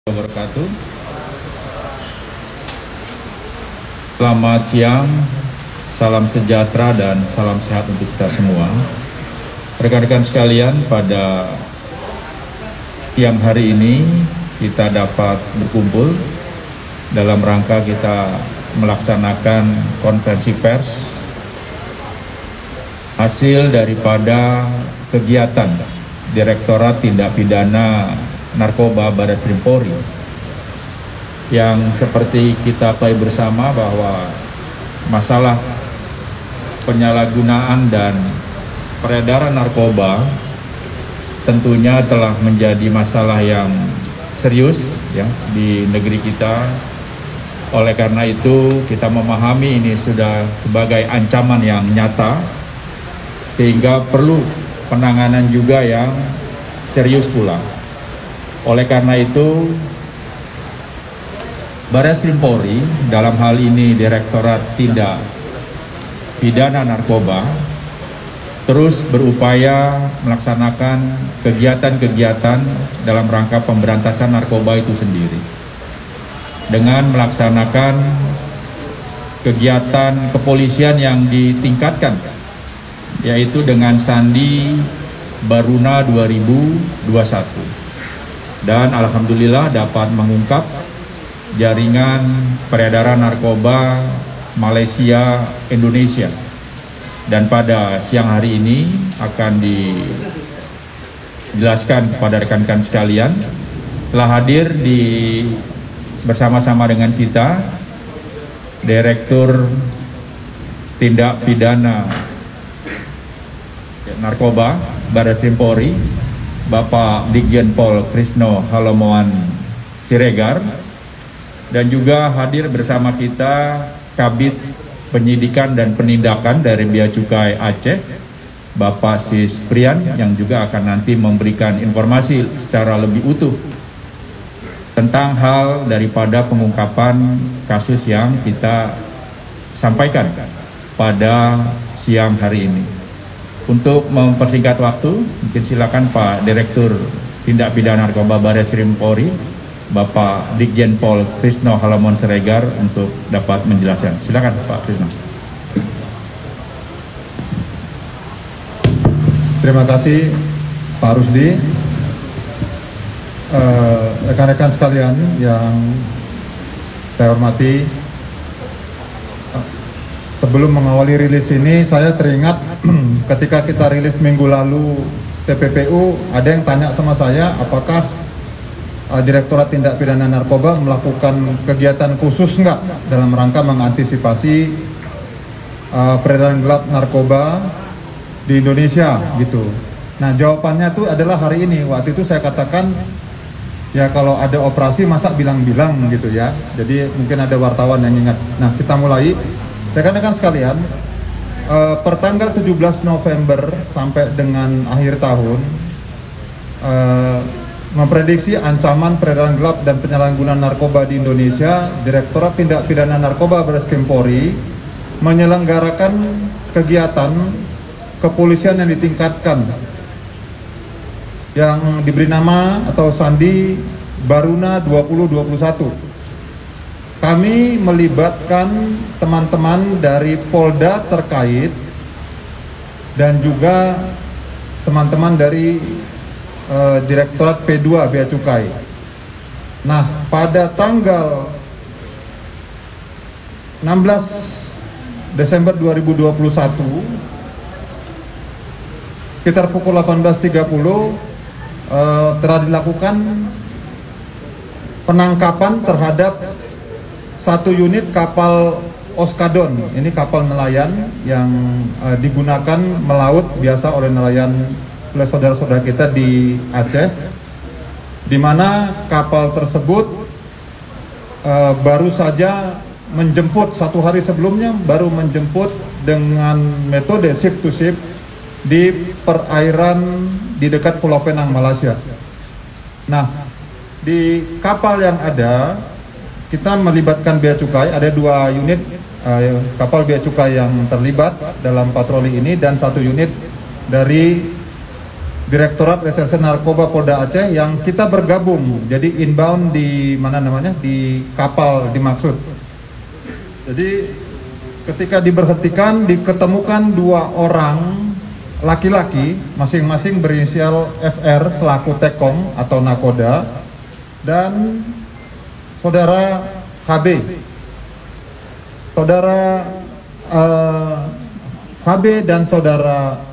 Wabarakatuh. Selamat siang, salam sejahtera dan salam sehat untuk kita semua. Rekan-rekan sekalian, pada siang hari ini kita dapat berkumpul dalam rangka kita melaksanakan konferensi pers hasil daripada kegiatan Direktorat Tindak Pidana Narkoba Barreskrim Polri, yang seperti kita tahu bersama bahwa masalah penyalahgunaan dan peredaran narkoba tentunya telah menjadi masalah yang serius ya di negeri kita. Oleh karena itu kita memahami ini sudah sebagai ancaman yang nyata, sehingga perlu penanganan juga yang serius pula. Oleh karena itu, Barreskrim Polri, dalam hal ini Direktorat Tindak Pidana Narkoba, terus berupaya melaksanakan kegiatan-kegiatan dalam rangka pemberantasan narkoba itu sendiri. Dengan melaksanakan kegiatan kepolisian yang ditingkatkan, yaitu dengan Sandi Baruna 2021. Dan alhamdulillah dapat mengungkap jaringan peredaran narkoba Malaysia Indonesia. Dan pada siang hari ini akan dijelaskan kepada rekan-rekan sekalian, telah hadir bersama-sama dengan kita Direktur Tindak Pidana Narkoba Barreskrim Polri, Bapak Digjen Pol Krisno Halomoan Siregar, dan juga hadir bersama kita Kabid Penyidikan dan Penindakan dari Bea Cukai Aceh, Bapak Sis Prian, yang juga akan nanti memberikan informasi secara lebih utuh tentang hal daripada pengungkapan kasus yang kita sampaikan pada siang hari ini. Untuk mempersingkat waktu, mungkin silakan Pak Direktur Tindak Pidana Narkoba Barreskrim Polri, Bapak Digjen Pol Krisno Halomoan Siregar untuk dapat menjelaskan. Silakan Pak Krisno. Terima kasih Pak Rusdi. Rekan-rekan sekalian yang saya hormati, sebelum mengawali rilis ini, saya teringat ketika kita rilis minggu lalu TPPU, ada yang tanya sama saya, apakah Direktorat Tindak Pidana Narkoba melakukan kegiatan khusus enggak dalam rangka mengantisipasi peredaran gelap narkoba di Indonesia gitu. Nah, jawabannya itu adalah hari ini. Waktu itu saya katakan, ya kalau ada operasi masa bilang-bilang gitu ya. Jadi mungkin ada wartawan yang ingat. Nah, kita mulai. Rekan-rekan sekalian, pertanggal 17 November sampai dengan akhir tahun, memprediksi ancaman peredaran gelap dan penyalahgunaan narkoba di Indonesia, Direktorat Tindak Pidana Narkoba Barreskrim Polri menyelenggarakan kegiatan kepolisian yang ditingkatkan yang diberi nama atau Sandi Baruna 2021. Kami melibatkan teman-teman dari Polda terkait dan juga teman-teman dari Direktorat P2 Bea Cukai. Nah, pada tanggal 16 Desember 2021, sekitar pukul 18.30 telah dilakukan penangkapan terhadap satu unit kapal Oskadon. Ini kapal nelayan yang digunakan melaut biasa oleh nelayan, oleh saudara-saudara kita di Aceh, di mana kapal tersebut baru saja menjemput, satu hari sebelumnya baru menjemput dengan metode ship to ship di perairan di dekat Pulau Penang, Malaysia. Nah, di kapal yang ada kita melibatkan Bea Cukai, ada 2 unit kapal Bea Cukai yang terlibat dalam patroli ini dan 1 unit dari Direktorat Reserse Narkoba Polda Aceh yang kita bergabung, jadi inbound di mana namanya, di kapal dimaksud. Jadi ketika diberhentikan diketemukan 2 orang laki-laki, masing-masing berinisial FR selaku Tekong atau nakoda, dan saudara HB. Saudara HB dan saudara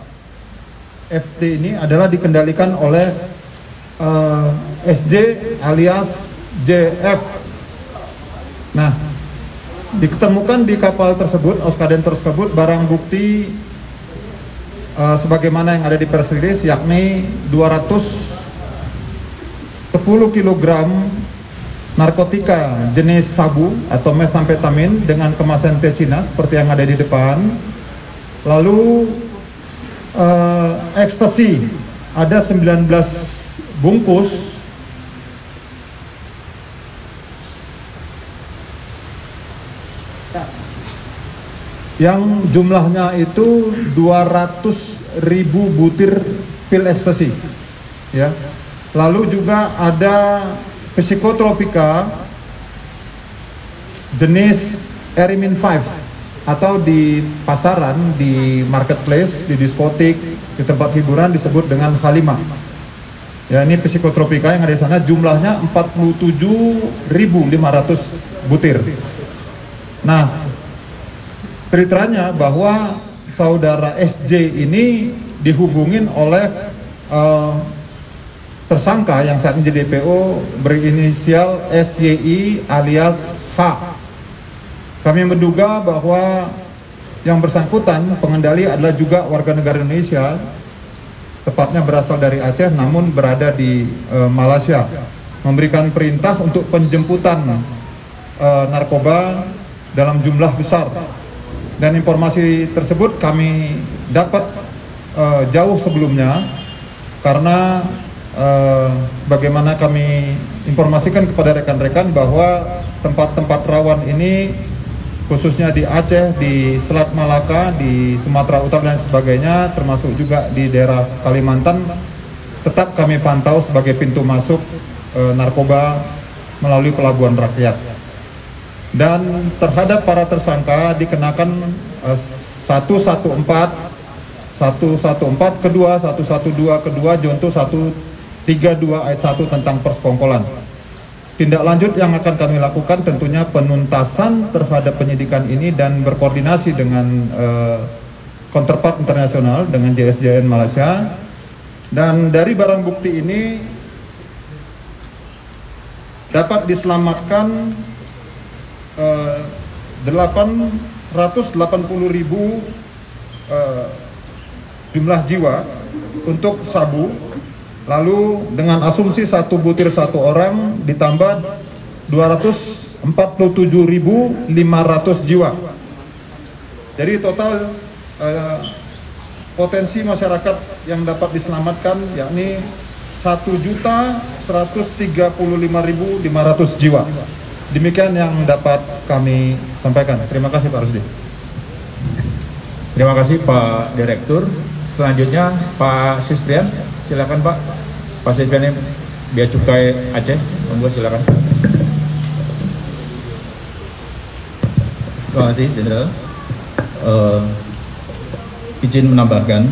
FT ini adalah dikendalikan oleh SJ alias JF. Nah, diketemukan di kapal tersebut, Oskaden tersebut, barang bukti sebagaimana yang ada di press release, yakni 210 kg narkotika jenis sabu atau methamphetamine dengan kemasan teh Cina seperti yang ada di depan. Lalu ekstasi ada 19 bungkus, yang jumlahnya itu 200.000 butir pil ekstasi, ya. Lalu juga ada psikotropika jenis Erimin 5 atau di pasaran, di marketplace, di diskotik, di tempat hiburan disebut dengan Halimah. Ya, ini psikotropika yang ada di sana, jumlahnya 47.500 butir. Nah, ceritanya bahwa saudara SJ ini dihubungin oleh tersangka yang saat ini jadi DPO berinisial SYI alias H. Kami menduga bahwa yang bersangkutan pengendali adalah juga warga negara Indonesia, tepatnya berasal dari Aceh namun berada di Malaysia, memberikan perintah untuk penjemputan narkoba dalam jumlah besar. Dan informasi tersebut kami dapat jauh sebelumnya, karena bagaimana kami informasikan kepada rekan-rekan bahwa tempat-tempat rawan ini, khususnya di Aceh, di Selat Malaka, di Sumatera Utara dan sebagainya, termasuk juga di daerah Kalimantan, tetap kami pantau sebagai pintu masuk narkoba melalui pelabuhan rakyat. Dan terhadap para tersangka dikenakan 114 kedua, 112 kedua, Junto 132 ayat 1 tentang persekongkolan. Tindak lanjut yang akan kami lakukan tentunya penuntasan terhadap penyidikan ini dan berkoordinasi dengan counterpart internasional, dengan JSJN Malaysia. Dan dari barang bukti ini dapat diselamatkan 880.000 jumlah jiwa untuk sabu. Lalu dengan asumsi 1 butir 1 orang ditambah 247.500 jiwa. Jadi total potensi masyarakat yang dapat diselamatkan yakni 1.135.500 jiwa. Demikian yang dapat kami sampaikan. Terima kasih Pak Rusdi. Terima kasih Pak Direktur. Selanjutnya Pak Sistrian, silakan Pak. Pak Sistrian, Bea Cukai Aceh, monggo silakan. Terima kasih Jenderal. Izin menambahkan,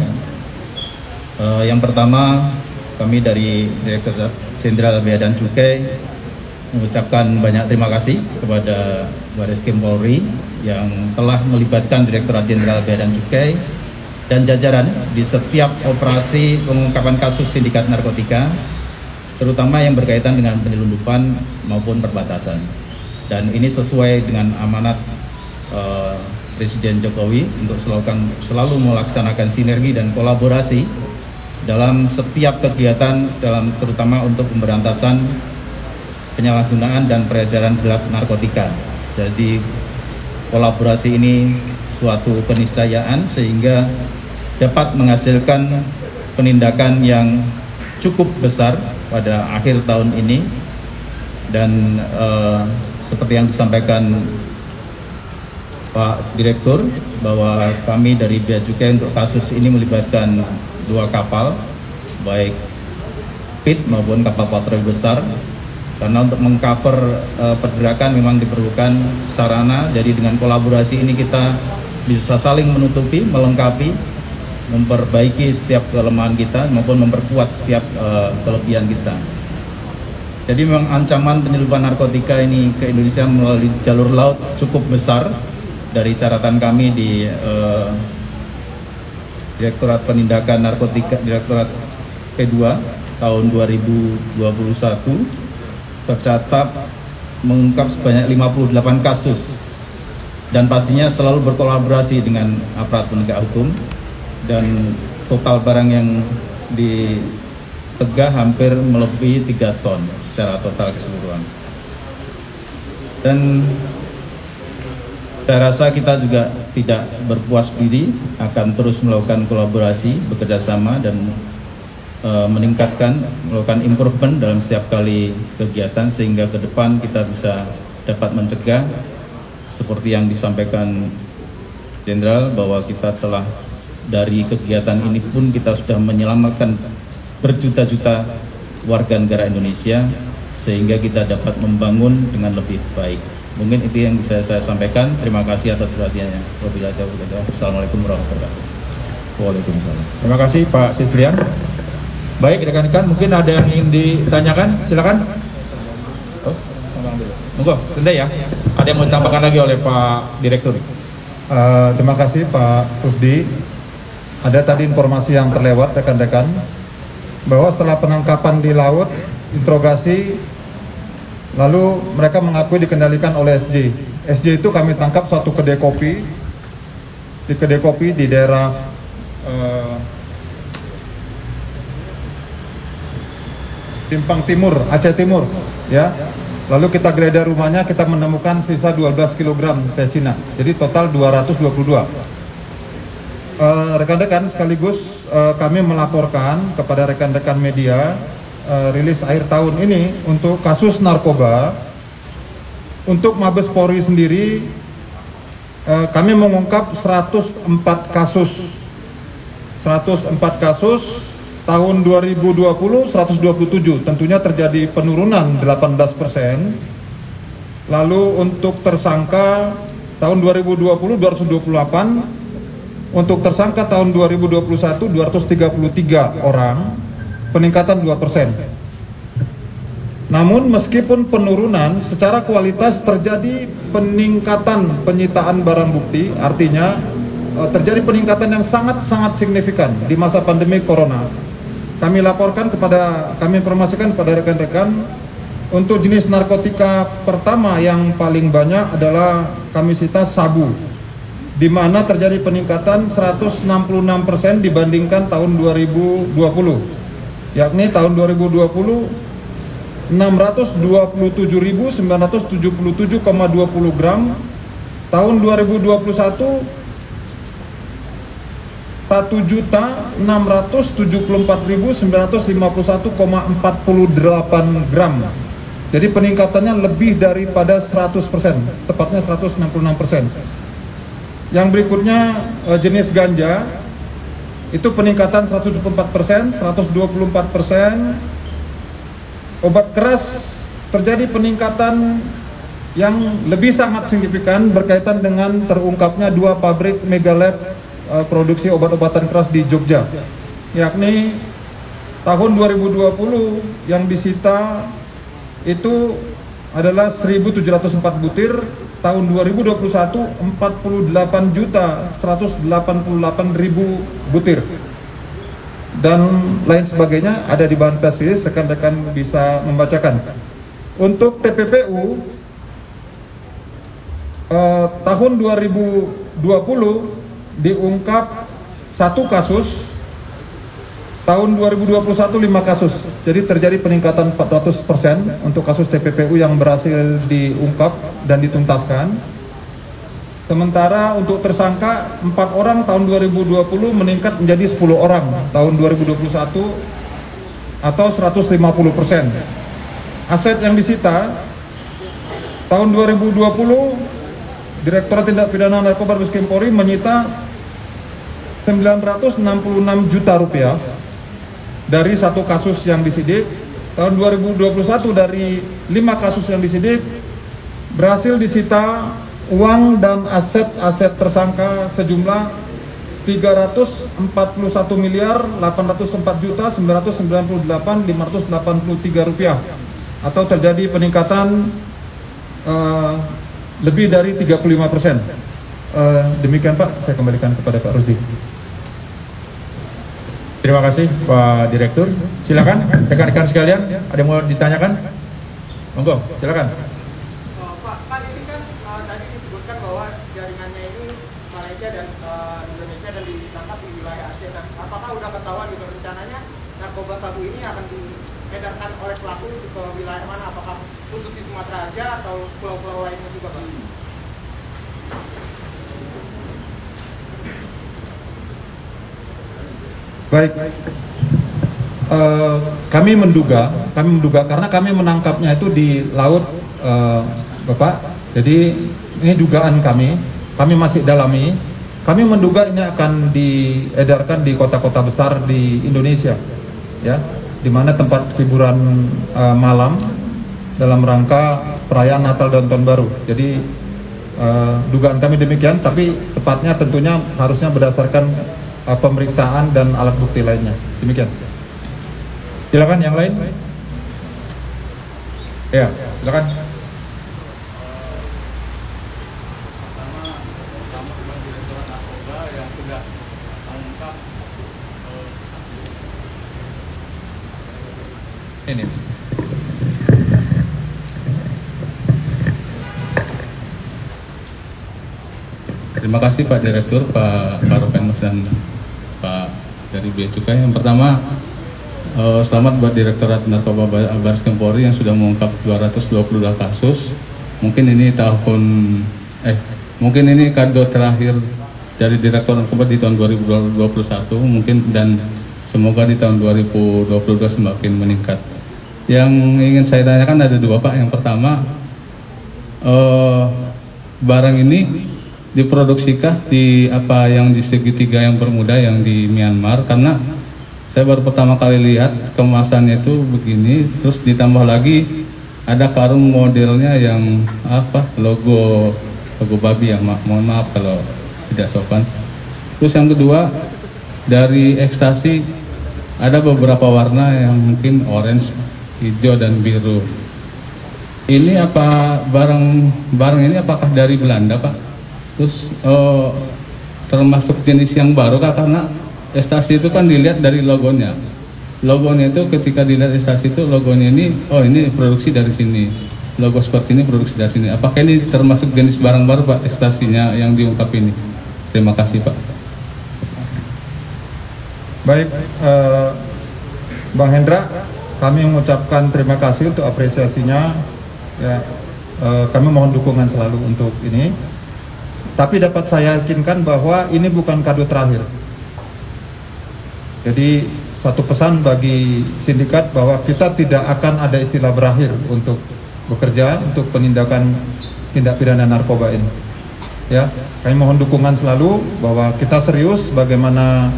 yang pertama kami dari Direktur Jenderal Bea dan Cukai mengucapkan banyak terima kasih kepada Bareskrim Polri yang telah melibatkan Direktorat Jenderal Bea dan Cukai dan jajaran di setiap operasi pengungkapan kasus sindikat narkotika, terutama yang berkaitan dengan penyelundupan maupun perbatasan. Dan ini sesuai dengan amanat Presiden Jokowi untuk selalu melaksanakan sinergi dan kolaborasi dalam setiap kegiatan, terutama untuk pemberantasan penyalahgunaan dan peredaran gelap narkotika. Jadi kolaborasi ini suatu keniscayaan sehingga dapat menghasilkan penindakan yang cukup besar pada akhir tahun ini. Dan seperti yang disampaikan Pak Direktur, bahwa kami dari Bea Cukai untuk kasus ini melibatkan 2 kapal baik pit maupun kapal patroli besar, karena untuk mengcover pergerakan memang diperlukan sarana. Jadi dengan kolaborasi ini kita bisa saling menutupi, melengkapi, memperbaiki setiap kelemahan kita maupun memperkuat setiap kelebihan kita. Jadi memang ancaman penyelundupan narkotika ini ke Indonesia melalui jalur laut cukup besar. Dari catatan kami di Direktorat Penindakan Narkotika, Direktorat P2 tahun 2021 tercatat mengungkap sebanyak 58 kasus, dan pastinya selalu berkolaborasi dengan aparat penegak hukum, dan total barang yang ditegah hampir melebihi 3 ton secara total keseluruhan. Dan saya rasa kita juga tidak berpuas diri, akan terus melakukan kolaborasi, bekerja sama, dan melakukan improvement dalam setiap kali kegiatan, sehingga ke depan kita bisa dapat mencegah seperti yang disampaikan Jenderal, bahwa kita telah dari kegiatan ini pun kita sudah menyelamatkan berjuta-juta warga negara Indonesia, sehingga kita dapat membangun dengan lebih baik. Mungkin itu yang bisa saya sampaikan. Terima kasih atas perhatiannya. Wassalamualaikum warahmatullahi wabarakatuh. Waalaikumsalam. Terima kasih Pak Sislian. Baik rekan-rekan, mungkin ada yang ingin ditanyakan, silakan. Monggo, sebentar ya. Ada yang mau ditambahkan lagi oleh Pak Direktur? Terima kasih Pak Kusdi. Ada tadi informasi yang terlewat rekan-rekan, bahwa setelah penangkapan di laut, interogasi, lalu mereka mengakui dikendalikan oleh SJ. SJ itu kami tangkap suatu kedai kopi, di daerah Timpang Timur, Aceh Timur, ya. Lalu kita geledah rumahnya, kita menemukan sisa 12 kg teh Cina. Jadi total 222. Rekan-rekan, sekaligus kami melaporkan kepada rekan-rekan media rilis akhir tahun ini untuk kasus narkoba. Untuk Mabes Polri sendiri, kami mengungkap 104 kasus. 104 kasus. Tahun 2020 127, tentunya terjadi penurunan 18%. Lalu untuk tersangka tahun 2020 228, untuk tersangka tahun 2021 233 orang, peningkatan 2%. Namun meskipun penurunan, secara kualitas terjadi peningkatan penyitaan barang bukti, artinya terjadi peningkatan yang sangat-sangat signifikan di masa pandemi corona. Kami informasikan kepada rekan-rekan, untuk jenis narkotika pertama yang paling banyak adalah kami sita sabu, di mana terjadi peningkatan 166% dibandingkan tahun 2020, yakni tahun 2020 627.977,20 gram, tahun 2021 1.674.951,48 gram. Jadi peningkatannya lebih daripada 100%, tepatnya 166%. Yang berikutnya jenis ganja, itu peningkatan 174%, 124%. Obat keras terjadi peningkatan yang lebih sangat signifikan berkaitan dengan terungkapnya 2 pabrik megalab produksi obat-obatan keras di Jogja, yakni tahun 2020 yang disita itu adalah 1.704 butir, tahun 2021 48.188.000 butir, dan lain sebagainya ada di bahan press release, rekan-rekan bisa membacakan. Untuk TPPU tahun 2020 diungkap 1 kasus, tahun 2021 5 kasus. Jadi terjadi peningkatan 400% untuk kasus TPPU yang berhasil diungkap dan dituntaskan. Sementara untuk tersangka 4 orang tahun 2020 meningkat menjadi 10 orang tahun 2021 atau 150%. Aset yang disita tahun 2020 Direktorat Tindak Pidana Narkoba Baris Krim Polri menyita 966 juta rupiah. dari 1 kasus yang disidik. Tahun 2021 dari 5 kasus yang disidik berhasil disita uang dan aset-aset tersangka sejumlah 341.804.998.583 rupiah, atau terjadi peningkatan lebih dari 35%. Demikian Pak, saya kembalikan kepada Pak Rusdi. Terima kasih Pak Direktur. Silakan rekan-rekan sekalian, ada yang mau ditanyakan? Monggo, silakan. Pak, kan ini kan tadi disebutkan bahwa jaringannya ini Malaysia dan Indonesia dan ditangkap di wilayah Asia. Dan apakah udah ketahuan gitu rencananya narkoba sabu ini akan diedarkan oleh pelaku ke wilayah mana? Apakah khusus di Sumatera aja atau pulau-pulau lainnya juga, Pak? Baik, kami menduga karena kami menangkapnya itu di laut, Bapak. Jadi ini dugaan kami masih dalami. Kami menduga ini akan diedarkan di kota-kota besar di Indonesia, ya, di mana tempat hiburan malam dalam rangka perayaan Natal dan Tahun Baru. Jadi dugaan kami demikian, tapi tepatnya tentunya harusnya berdasarkan pemeriksaan dan alat bukti lainnya. Demikian. Silakan yang lain. Ya, silakan. Ini. Terima kasih Pak Direktur, Pak Karopenmas dan Pak dari Bea Cukai. Yang pertama, selamat buat Direktorat Narkoba Bareskrim Polri yang sudah mengungkap 222 kasus. Mungkin ini mungkin ini kado terakhir dari Direktur Narkoba di tahun 2021 mungkin, dan semoga di tahun 2022 semakin meningkat. Yang ingin saya tanyakan ada 2 Pak. Yang pertama, barang ini diproduksikan di apa yang di segitiga yang bermuda yang di Myanmar, karena saya baru pertama kali lihat kemasannya itu begini, terus ditambah lagi ada karung modelnya yang apa logo babi ya, mohon maaf kalau tidak sopan. Terus yang kedua, dari ekstasi ada beberapa warna yang mungkin orange, hijau dan biru. Ini apa barang ini apakah dari Belanda Pak? Terus termasuk jenis yang baru Kak, karena ekstasi itu kan dilihat dari logonya. Logonya itu ketika dilihat ekstasi itu logonya ini, oh ini produksi dari sini. Logo seperti ini produksi dari sini. Apakah ini termasuk jenis barang baru Pak, ekstasinya yang diungkap ini? Terima kasih Pak. Baik, Bang Hendra, kami mengucapkan terima kasih untuk apresiasinya. Ya, kami mohon dukungan selalu untuk ini. Tapi dapat saya yakinkan bahwa ini bukan kado terakhir. Jadi satu pesan bagi sindikat bahwa kita tidak akan ada istilah berakhir untuk bekerja untuk penindakan tindak pidana narkoba ini. Ya, kami mohon dukungan selalu bahwa kita serius bagaimana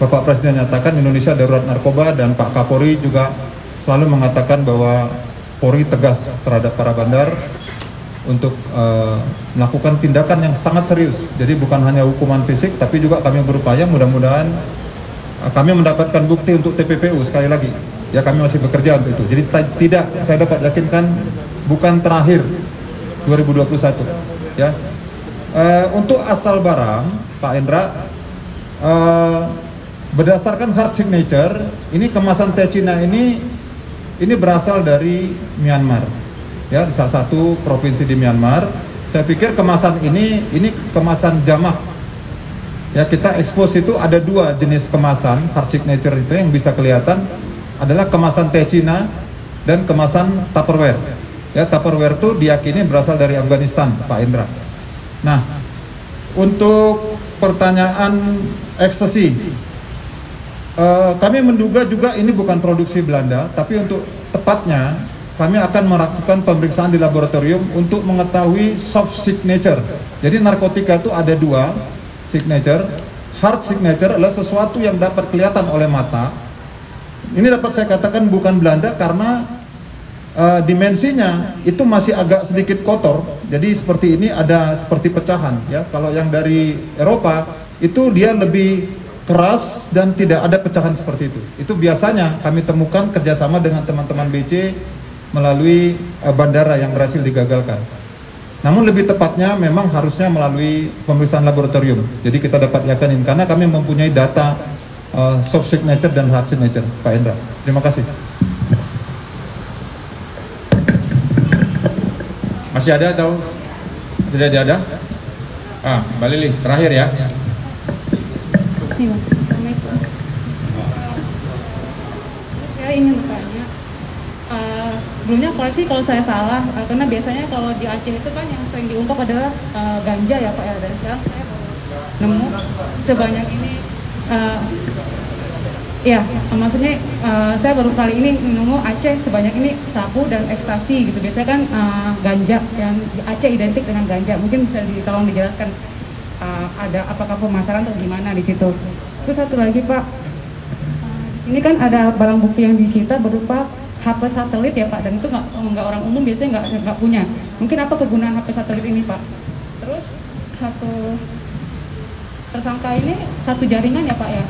Bapak Presiden nyatakan Indonesia darurat narkoba, dan Pak Kapolri juga selalu mengatakan bahwa Polri tegas terhadap para bandar untuk melakukan tindakan yang sangat serius. Jadi bukan hanya hukuman fisik, tapi juga kami berupaya mudah-mudahan kami mendapatkan bukti untuk TPPU. Sekali lagi, ya kami masih bekerja untuk itu. Jadi tidak, saya dapat yakinkan bukan terakhir 2021. Ya, untuk asal barang, Pak Hendra, berdasarkan hard signature, ini kemasan teh Cina ini berasal dari Myanmar. Ya, di salah satu provinsi di Myanmar. Saya pikir kemasan ini kemasan jamak. Ya, kita expose itu ada 2 jenis kemasan hard signature itu yang bisa kelihatan adalah kemasan teh Cina dan kemasan Tupperware. Ya, Tupperware itu diyakini berasal dari Afghanistan, Pak Indra. Nah, untuk pertanyaan ekstasi, kami menduga juga ini bukan produksi Belanda, tapi untuk tepatnya kami akan melakukan pemeriksaan di laboratorium untuk mengetahui soft signature. Jadi narkotika itu ada 2 signature. Hard signature adalah sesuatu yang dapat kelihatan oleh mata, Ini dapat saya katakan bukan Belanda karena dimensinya itu masih agak sedikit kotor. Jadi seperti ini ada seperti pecahan ya. Kalau yang dari Eropa itu dia lebih keras dan tidak ada pecahan seperti itu. Itu biasanya kami temukan kerjasama dengan teman-teman BC melalui bandara yang berhasil digagalkan. Namun lebih tepatnya memang harusnya melalui pemeriksaan laboratorium. Jadi kita dapat yakinin karena kami mempunyai data soft signature dan hard signature, Pak Endra. Terima kasih. Masih ada atau tidak ada? Mbak Lili, terakhir ya. Assalamualaikum. Saya ingin bertanya, sebelumnya koreksi kalau saya salah, karena biasanya kalau di Aceh itu kan yang sering diungkap adalah ganja ya Pak ya, dan sekarang saya baru nemu sebanyak ini. Ya, maksudnya saya baru kali ini nemu Aceh sebanyak ini sabu dan ekstasi gitu. Biasanya kan ganja yang di Aceh identik dengan ganja. Mungkin bisa tolong dijelaskan ada apakah pemasaran atau gimana di situ. Terus satu lagi Pak, di sini kan ada barang bukti yang disita berupa HP satelit ya Pak, dan itu nggak orang umum biasanya nggak punya. Mungkin apa kegunaan HP satelit ini Pak? Terus satu tersangka ini satu jaringan ya Pak ya.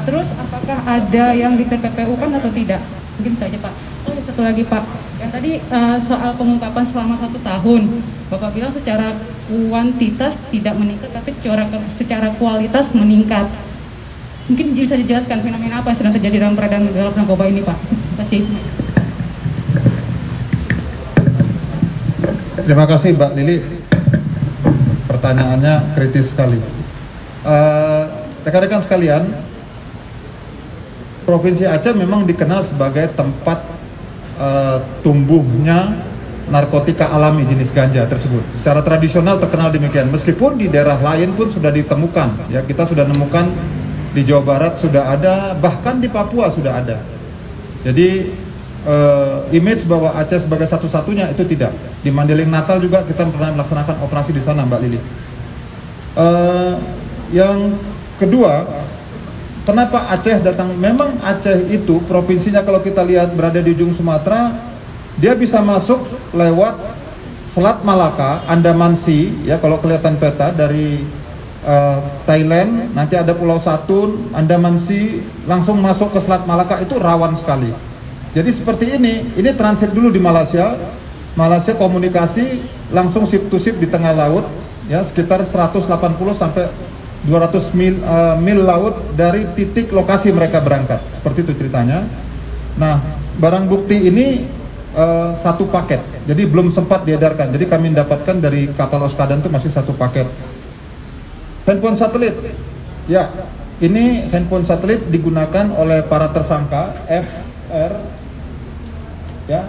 Terus apakah ada yang di TPPU kan atau tidak? Mungkin itu aja Pak. Oh ya, satu lagi Pak, yang tadi soal pengungkapan selama 1 tahun, Bapak bilang secara kuantitas tidak meningkat, tapi secara kualitas meningkat. Mungkin bisa dijelaskan fenomena apa yang sedang terjadi dalam peredaran narkoba ini Pak? Terima kasih. Terima kasih Mbak Lili. Pertanyaannya kritis sekali. Rekan-rekan sekalian, Provinsi Aceh memang dikenal sebagai tempat tumbuhnya narkotika alami jenis ganja tersebut. Secara tradisional terkenal demikian. Meskipun di daerah lain pun sudah ditemukan, ya kita sudah menemukan di Jawa Barat sudah ada, bahkan di Papua sudah ada. Jadi image bahwa Aceh sebagai satu-satunya itu tidak. Di Mandailing Natal juga kita pernah melaksanakan operasi di sana, Mbak Lili. Yang kedua, kenapa Aceh datang? Memang Aceh itu provinsinya kalau kita lihat berada di ujung Sumatera, dia bisa masuk lewat Selat Malaka, Andaman Sea, ya kalau kelihatan peta dari Thailand, nanti ada Pulau Satun, Andaman Sea, langsung masuk ke Selat Malaka, itu rawan sekali. Jadi seperti ini transit dulu di Malaysia, Malaysia komunikasi langsung ship to ship di tengah laut, ya sekitar 180 sampai 200 mil laut dari titik lokasi mereka berangkat. Seperti itu ceritanya. Nah, barang bukti ini satu paket, jadi belum sempat diedarkan. Jadi kami mendapatkan dari kapal Oskadan itu masih satu paket. Handphone satelit, ya ini handphone satelit digunakan oleh para tersangka FR, ya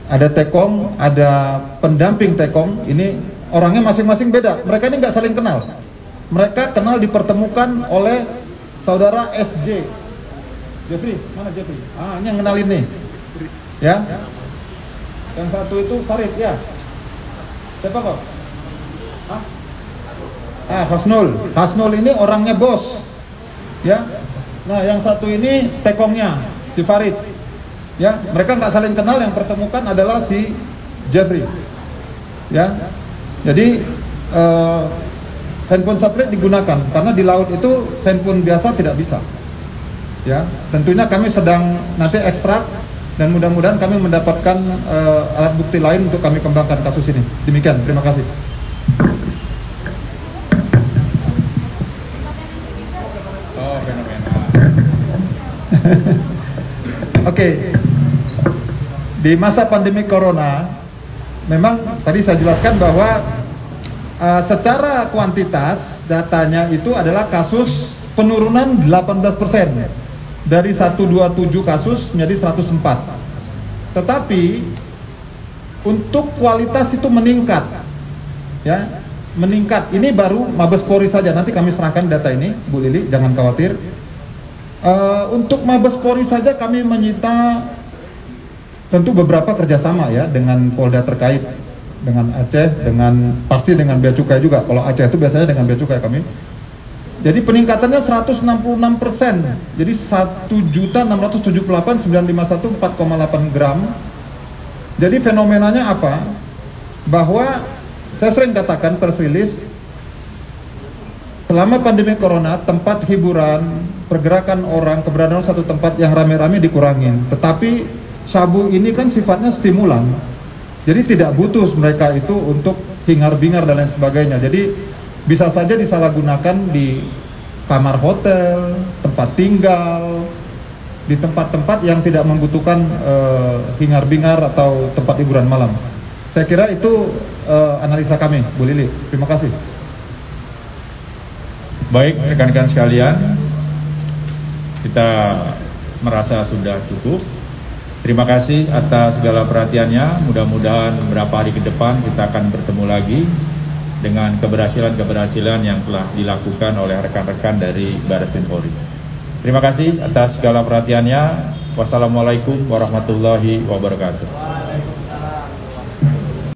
ada Tekom, ada pendamping Tekom. Ini orangnya masing-masing beda. Mereka ini nggak saling kenal. Mereka kenal dipertemukan oleh saudara SJ. Jeffrey, mana Jeffrey? Ini yang kenalin nih, ya. Yang satu itu Farid, ya. Siapa kok? Hasnul ini orangnya bos, ya. Nah, yang satu ini tekongnya, si Farid, ya. Mereka nggak saling kenal. Yang pertemukan adalah si Jeffrey, ya. Jadi handphone satelit digunakan karena di laut itu handphone biasa tidak bisa, ya. Tentunya kami sedang nanti ekstrak dan mudah-mudahan kami mendapatkan alat bukti lain untuk kami kembangkan kasus ini. Demikian, terima kasih. Oke. Di masa pandemi corona, memang tadi saya jelaskan bahwa secara kuantitas datanya itu adalah kasus penurunan 18% dari 127 kasus menjadi 104. Tetapi untuk kualitas itu meningkat, ya meningkat. Ini baru Mabes Polri saja. Nanti kami serahkan data ini, Bu Lili, jangan khawatir. Untuk Mabes Polri saja kami menyita tentu beberapa kerjasama ya dengan Polda terkait, dengan Aceh, dengan pasti dengan Bea Cukai juga. Kalau Aceh itu biasanya dengan Bea Cukai kami Jadi peningkatannya 166%. Jadi 1.678.951 4,8 gram. Jadi fenomenanya apa? Bahwa saya sering katakan press release, selama pandemi corona, tempat hiburan, pergerakan orang, keberadaan satu tempat yang rame-rame dikurangin. Tetapi sabu ini kan sifatnya stimulan. Jadi tidak butuh mereka itu untuk hingar-bingar dan lain sebagainya. Jadi bisa saja disalahgunakan di kamar hotel, tempat tinggal, di tempat-tempat yang tidak membutuhkan hingar-bingar atau tempat hiburan malam. Saya kira itu analisa kami, Bu Lili. Terima kasih. Baik, rekan-rekan sekalian, kita merasa sudah cukup. Terima kasih atas segala perhatiannya. Mudah-mudahan beberapa hari ke depan kita akan bertemu lagi dengan keberhasilan-keberhasilan yang telah dilakukan oleh rekan-rekan dari Baris Krim Polri. Terima kasih atas segala perhatiannya. Wassalamualaikum warahmatullahi wabarakatuh.